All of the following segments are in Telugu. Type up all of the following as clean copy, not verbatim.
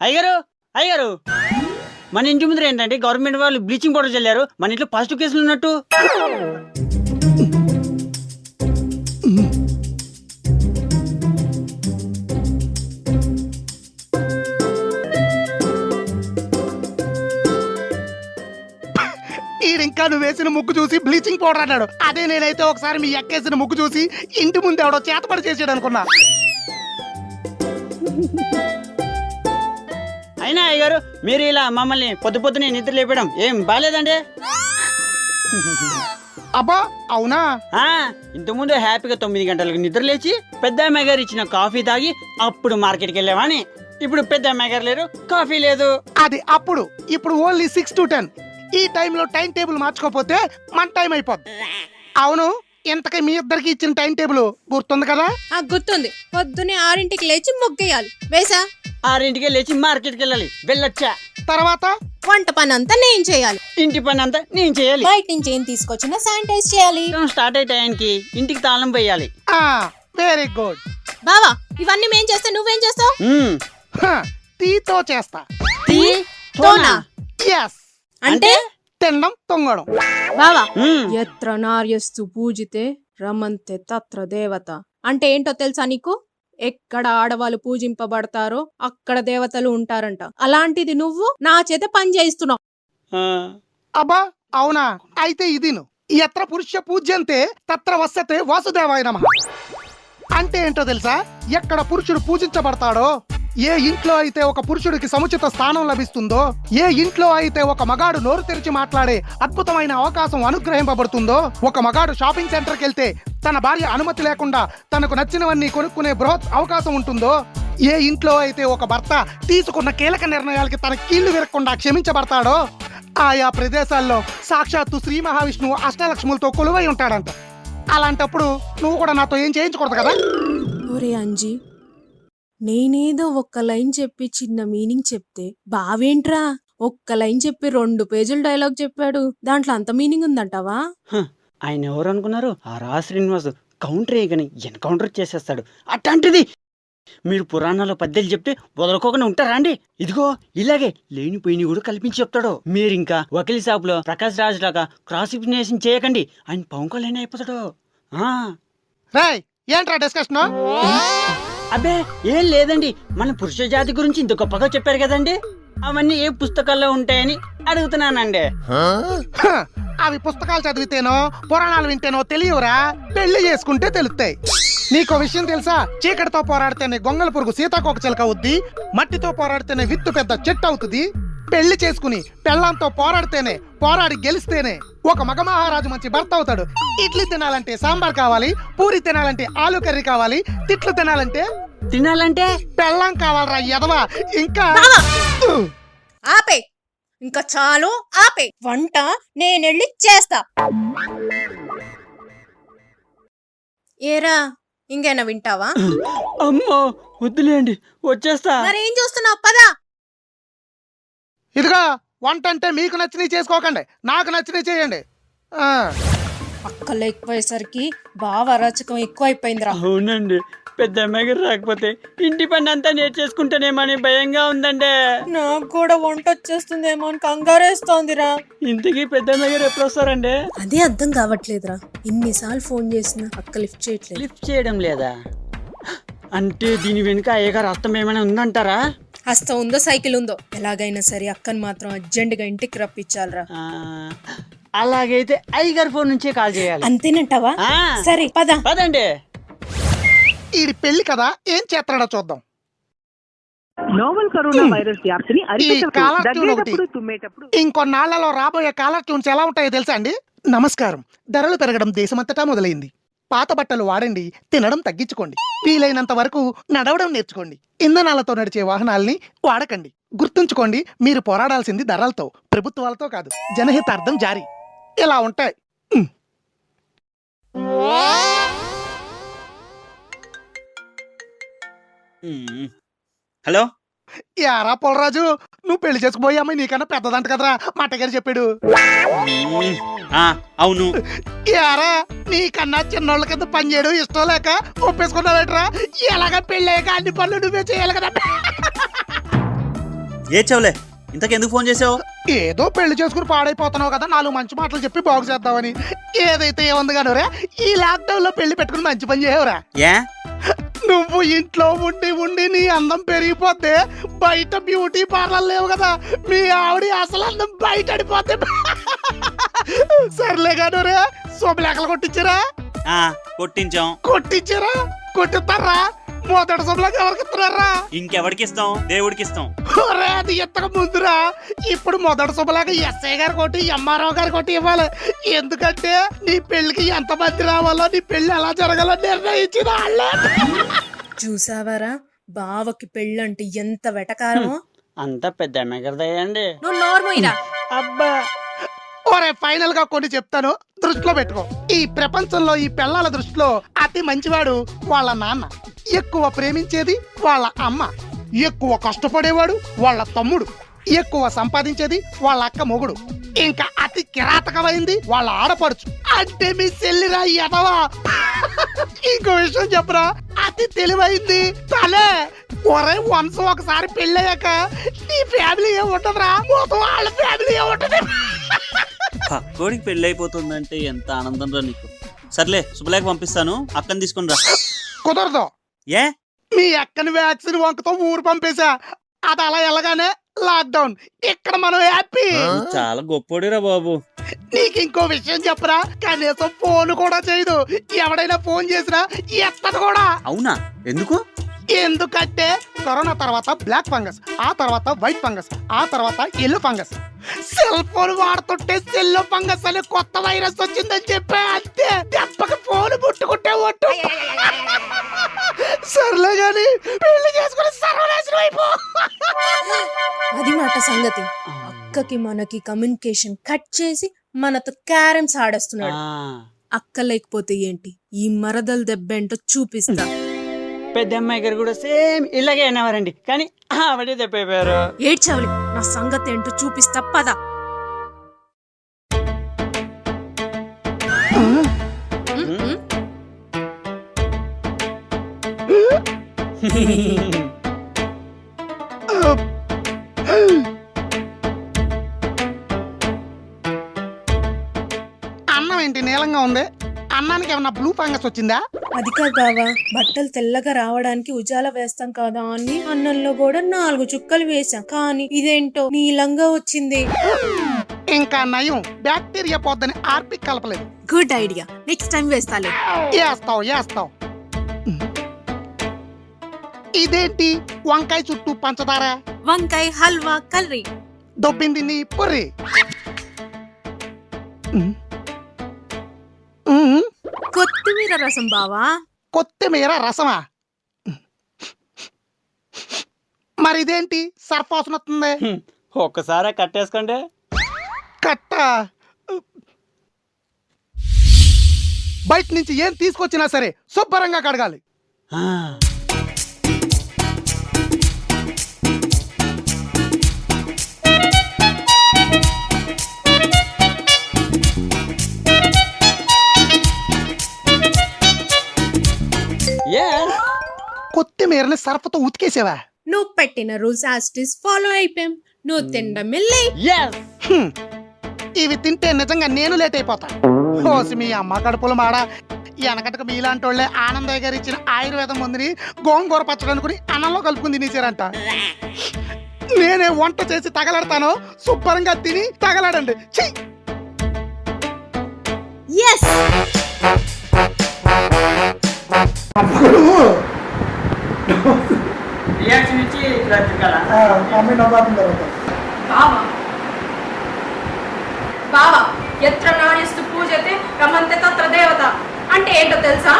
అయ్యారు అయ్యారు, మన ఇంటి ముందర ఏంటంటే గవర్నమెంట్ వాళ్ళు బ్లీచింగ్ పౌడర్ చల్లారు, మన ఇంట్లో పాజిటివ్ కేసులు ఉన్నట్టు. ఈడింకా నువ్వు వేసిన ముగ్గు చూసి బ్లీచింగ్ పౌడర్ అన్నాడు. అదే నేనైతే ఒకసారి మీ ఎక్కేసిన ముగ్గు చూసి ఇంటి ముందు ఎవడో చేతపడి చేసాడు అనుకున్నా. అయినా అయ్యారు, మీరు ఇలా మమ్మల్ని పొద్దు పొద్దునే నిద్ర లేపడం ఏం బాలేదండి. అబ్బా అవునా? ఇంతకుముందు హ్యాపీగా 9 గంటలకు నిద్ర లేచి పెద్ద అమ్మాయి గారు ఇచ్చిన కాఫీ తాగి అప్పుడు మార్కెట్కి వెళ్ళామని. ఇప్పుడు పెద్ద అమ్మాయి గారు లేరు, కాఫీ లేదు. అది అప్పుడు. ఇప్పుడు ఓన్లీ 6 to 10. ఈ టైంలో టైం టేబుల్ మార్చుకోపోతే మన టైం అయిపోద్ది. అవును, ఇంతకీ మీ ఇద్దరికి ఇచ్చిన టైం టేబుల్ గుర్తుంది కదా? గుర్తుంది. పొద్దునే 6ంటికి లేచి ముగ్గేయాలి. వేసా? 6ంటికే లేచి మార్కెట్కి వెళ్ళాలి, వెళ్ళొచ్చా. తర్వాత వంట పని అంతా నేను చేయాలి, ఇంటి పని అంతా నేను చేయాలి, బయట నుంచి ఏం తీసుకొచ్చినా శానిటైజ్ చేయాలి, స్టార్ట్ అయ్యే టైంకి ఇంటికి తాళం వేయాలి. Very good. బావా ఇవన్నీ మేం చేస్తే నువ్వేం చేస్తావు? టీతో చేస్తా. తోనా? ఎస్. అంటే తినడం తొంగడం. బావా ఎత్ర నార్యస్తు పూజితే రమంతే తత్ర దేవత అంటే ఏంటో తెలుసా నీకు? ఎక్కడ ఆడవాళ్ళు పూజింపబడతారో అక్కడ దేవతలు ఉంటారంట. అలాంటిది నువ్వు నా చేత పని చేయిస్తున్నావు. అబ్బా అవునా? అయితే ఇది ఎత్ర పురుష పూజ్యంతే తత్ర వసతే వాసుదేవాయ నమః అంటే ఏంటో తెలుసా? ఎక్కడ పురుషుడు పూజించబడతాడో, ఏ ఇంట్లో అయితే ఒక పురుషుడికి సముచిత స్థానం లభిస్తుందో, ఏ ఇంట్లో అయితే ఒక మగాడు నోరు తెరిచి మాట్లాడే అద్భుతమైన అవకాశం అనుగ్రహింపబడుతుందో, ఒక మగాడు షాపింగ్ సెంటర్కి వెళ్తే తన భార్య అనుమతి లేకుండా తనకు నచ్చినవన్నీ కొనుక్కునే బృహత్ అవకాశం ఉంటుందో, ఏ ఇంట్లో అయితే ఒక భర్త తీసుకున్న కీలక నిర్ణయాలకి తన కీళ్లు విరగకుండా క్షమించబడతాడో, ఆయా ప్రదేశాల్లో సాక్షాత్తు శ్రీ మహావిష్ణువు అష్టలక్ష్ములతో కొలువై ఉంటాడంట. అలాంటప్పుడు నువ్వు కూడా నాతో ఏం చేయించకూడదు కదా? ఒరే అంజీ, నేనేదో ఒక్క లైన్ చెప్పి చిన్న మీనింగ్ చెప్తే బావేంట్రా ఒక్క లైన్ చెప్పి 2 పేజీల డైలాగ్ చెప్పాడు, దాంట్లో అంత మీనింగ్ ఉందంటావా? ఆయన ఎవరు అనుకున్నారు? ఆ రా శ్రీనివాస్ కౌంటర్ వేయగానే ఎన్కౌంటర్ చేసేస్తాడు. అట్లాంటిది మీరు పురాణాల్లో పద్యాలు చెప్తే వదలుకోకుండా ఉంటారా అండి? ఇదిగో ఇలాగే లేనిపోయిన కూడా కల్పించి చెప్తాడు. మీరు ఇంకా వకీల్ షాప్ లో ప్రకాష్ రాజ్ లాగా క్రాస్ ఎగ్జామినేషన్ చేయకండి, ఆయన పవన్ కళ్యాణ్ అయిపోతాడు. ఏంట్రా డిస్కషన్? అబ్బే ఏం లేదండి, మన పురుష జాతి గురించి ఇంత గొప్పగా చెప్పారు కదండి, అవన్నీ ఏ పుస్తకాల్లో ఉంటాయని అడుగుతున్నానండి. అవి పుస్తకాలు చదివితేనో పురాణాలు వింటేనో తెలియవురా, పెళ్లి చేసుకుంటే తెలుస్తాయి. నీకో విషయం తెలుసా? చీకటితో పోరాడితేనే గొంగల పురుగు సీతాకోక చిలక అవుద్ది, మట్టితో పోరాడితేనే విత్తు పెద్ద చెట్టు అవుతుంది. పెళ్లి చేసుకుని పెళ్ళంతో పోరాడి గెలిస్తేనే ఒక మగ మహారాజు మంచి భర్త అవుతాడు. ఇడ్లీ తినాలంటే సాంబార్ కావాలి, పూరి తినాలంటే ఆలు కర్రీ కావాలి, తిట్లు తినాలంటే పెళ్ళం కావాలరా ఎదవా. ఇంకా ఆపే, ఇంకా చాలు ఆపే. వంట నేనెళ్ళి చేస్తా. ఏరా ఇంకేనా వింటావా? అమ్మో వద్దులేండి, వచ్చేస్తా. మరేం చూస్తున్నావు? పదా. ఇదిగా వంట అంటే మీకు నచ్చినవి చేసుకోకండి, నాకు నచ్చినవి చేయండి. అక్కలు ఎక్కువయ్యేసరికి బాగా అరాచకం ఎక్కువైపోయిందిరా. అవునండి, పెద్ద అమ్మాయి గారు రాకపోతే ఇంటి పని అంతా నేర్చేసుకుంటానేమని భయంగా ఉందండి. నాకు కూడా వంట వచ్చేస్తుందేమో అని కంగారేస్తోందిరా. ఇంతకీ పెద్ద అమ్మాయి గారు ఎప్పుడు వస్తారండి? అదే అర్థం కావట్లేదురా, ఇన్నిసార్లు ఫోన్ చేసినా అక్క లిఫ్ట్ చేయట్లేదు. లిఫ్ట్ చేయడం లేదా అంటే దీని వెనుక అయ్యగారు హస్తం ఏమైనా ఉందంటారా? హస్తం ఉందో సైకిల్ ఉందో ఎలాగైనా సరే అక్కని మాత్రం అర్జెంటుగా ఇంటికి రప్పించాలరా. అలాగైతే అయ్యగారి ఫోన్ నుంచే కాల్ చేయాలి. అంతేనంటావా? సరే పదండి. ఈడి పెళ్లి కదా, ఏం చేస్తాడో చూద్దాం. నోవల్ కరోనా వైరస్ వ్యాప్తిని ఇంకొన్నాళ్లలో రాబోయే కాలర్ ట్యూన్స్ ఎలా ఉంటాయో తెలుసా అండి? నమస్కారం. ధరలు పెరగడం దేశమంతటా మొదలైంది. పాత బట్టలు వాడండి, తినడం తగ్గించుకోండి, వీలైనంత వరకు నడవడం నేర్చుకోండి, ఇంధనాలతో నడిచే వాహనాల్ని వాడకండి. గుర్తుంచుకోండి, మీరు పోరాడాల్సింది ధరలతో, ప్రభుత్వాలతో కాదు. జనహితార్థం జారీ. ఇలా ఉంటాయి. హలో, యారా పొలరాజు, నువ్వు పెళ్లి చేసుకుపోయే అమ్మాయి నీకన్నా పెద్దదంట కదరా, మా అట్టగారు చెప్పాడు. అవును. యారా నీకన్నా చిన్నోళ్ళ కింద పని చేయడం ఇష్టం లేక ఒప్పేసుకున్నావేట్రా? ఎలాగ పెళ్ళాక అన్ని పనులు నువ్వే చేయాలి కదా. ఏ చెవులే, ఇంతకెందుకు ఫోన్ చేసావు? ఏదో పెళ్లి చేసుకుని పాడైపోతున్నావు కదా, 4 మంచి మాటలు చెప్పి బాగు చేద్దామని. ఏదైతే ఏముంది కానురా, ఈ లాక్డౌన్ లో పెళ్లి పెట్టుకుని మంచి పని చేయవురా. ఏ నువ్వు ఇంట్లో ఉండి ఉండి నీ అందం పెరిగిపోతే బయట బ్యూటీ పార్లర్ లేవు కదా, మీ ఆవిడ అసలు అందం బయట అడిపోతే. సర్లే కానురా, శుభలేఖలు కొట్టించారా? కొట్టించాం. కొట్టించారా? కొట్టిస్తారా? మొదటి శుభలేఖ ఎవరికి ఇస్తున్నారా? ఇంకెవరికి ఇస్తాం? దేవుడికి ఇస్తాం. అది ఎత్తక ముందురా, ఇప్పుడు మొదటి శుభలేఖ ఎస్ఐ గారు కొట్టి ఎంఆర్ఓ గారు కొట్టి ఇవ్వాలి. ఎందుకంటే నీ పెళ్లికి ఎంత మంది రావాలో, నీ పెళ్లి ఎలా జరగాలో నిర్ణయించిన వాళ్ళే. చూసావారా బావకి పెళ్ళంటే ఎంత వెటకారమో. అంతా పెద్ద అమ్మగారిదయ్యండి. నువ్వు నోర్మోయిరా. అబ్బా ఒరే, ఫైనల్ గా కొన్ని చెప్తాను, దృష్టిలో పెట్టుకో. ఈ ప్రపంచంలో ఈ పిల్లల దృష్టిలో అతి మంచివాడు వాళ్ళ నాన్న, ఎక్కువ ప్రేమించేది వాళ్ళ అమ్మ, ఎక్కువ కష్టపడేవాడు వాళ్ళ తమ్ముడు, ఎక్కువ సంపాదించేది వాళ్ళ అక్క మొగుడు, ఇంకా అతి కిరాతకమైంది వాళ్ళ ఆడపడుచు. అంటే మీ చెల్లిరా ఎదవా. ఇంకో విషయం చెప్పరా, అతి తెలివైంది తలే. ఒరే వన్స్ ఒకసారి పెళ్ళయ్యాక నీ ఫ్యామిలీ ఏముంటదిరా, మొత్తం వాళ్ళ ఫ్యామిలీ ఏముంటది. పక్కోడికి పెళ్లి అయిపోతుందంటే ఎంత ఆనందం రా నీకు. సర్లే, శుభలేఖ పంపిస్తాను, అక్కని తీసుకుని రా. కుదరదు. ఏ మీ అక్కని వ్యాక్సిన్ వంకతో ఊరు పంపేశా, అది అలా వెళ్ళగానే లాక్డౌన్. ఇక్కడ మనం హ్యాపీ. చాలా గొప్పోడిరా బాబు. నీకు ఇంకో విషయం చెప్పరా, కనీసం ఫోన్ కూడా చేయదు. ఎవడైనా ఫోన్ చేసినా ఎత్తదు కూడా. అవునా? ఎందుకు? ఎందుకంటే కరోనా తర్వాత బ్లాక్ ఫంగస్, ఆ తర్వాత వైట్ ఫంగస్, ఆ తర్వాత ఎల్లో ఫంగస్. సెల్ ఫోన్ వాడుతుంటే సెల్లో ఫంగస్ అనే కొత్త వైరస్ వచ్చిందని చెప్పా, అంతే. దెబ్బకి ఫోన్ ముట్టుకుంటే ఒట్టు. సర్లే గాని పెళ్లి చేసుకుని సర్వనాశనం అయిపో. అది మాట సంగతి. అక్కకి మనకి కమ్యూనికేషన్ కట్ చేసి మనతో క్యారమ్స్ ఆడేస్తున్నాడు. అక్క లేకపోతే ఏంటి, ఈ మరదలు దెబ్బేంటో చూపిస్తా. పెద్ద అమ్మాయి గారు కూడా సేమ్ ఇలాగే అనేవారండి, కానీ ఆవిడే తెప్పైపోయారు. ఏడ్చవలి, నా సంగతి ఏంటో చూపిస్తా పద. అన్నం ఏంటి నీలంగా ఉంది? అన్నానికి ఏమన్నా బ్లూ ఫంగస్ వచ్చిందా? అది కాదావా, బట్టలు తెల్లగా రావడానికి ఉజాల వేస్తాం కదా అని అన్నంలో కూడా 4 చుక్కలు వేసాం, కానీ ఇదేంటో నీలంగా వచ్చింది. ఇంకా నయం, బ్యాక్టీరియా పోద్దని ఆర్పిక్ కలపలేదు. గుడ్ ఐడియా, నెక్స్ట్ టైం వేస్తాలే. వేస్తావు. ఇదేంటి వంకాయ చుట్టూ పంచదార? వంకాయ హల్వా కర్రీ. దొబ్బింది నీ పొర్రి. కొత్తిమీర రసం బావా. కొత్తిమీర రసమా? మరి ఇదేంటి సర్ఫాసన వస్తుంది? ఒక్కసారి కట్టేసుకోండి. కట్ట. బయట నుంచి ఏం తీసుకొచ్చినా సరే శుభ్రంగా కడగాలి. కొత్తిమీరని సర్ఫతో ఉతికేసావా? నువ్వు పెట్టిన రూల్స్ యాస్టిస్ ఫాలో అయిపోయాం. నువ్వు తిండం మిల్లే. ఇవి తింటే నిజంగా నేను లేట్ అయిపోతా. ఓసి మీ అమ్మ కడుపులు మాడ. వెనకటకు మీలాంటి వాళ్ళే ఆనందయ్య గారు ఇచ్చిన ఆయుర్వేదం మందుని గోంగూర పచ్చడి అనుకుని అన్నంలో కలుపుకుని తినేసారంట. నేనే వంట చేసి తగలడతాను, శుభ్రంగా తిని తగలడండి. బావా, ఎత్ర నార్యస్తు పూజతే రమంతే తత్ర దేవత అంటే ఏంటో తెలుసా?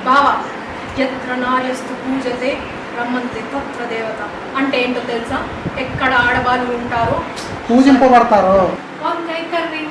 బావా, ఎత్ర నార్యస్తు పూజతే రమంతే తత్ర దేవత అంటే ఏంటో తెలుసా? ఎక్కడ ఆడవాళ్ళు ఉంటారో పూజింపబడతారు. వంకాయ కర్రీ.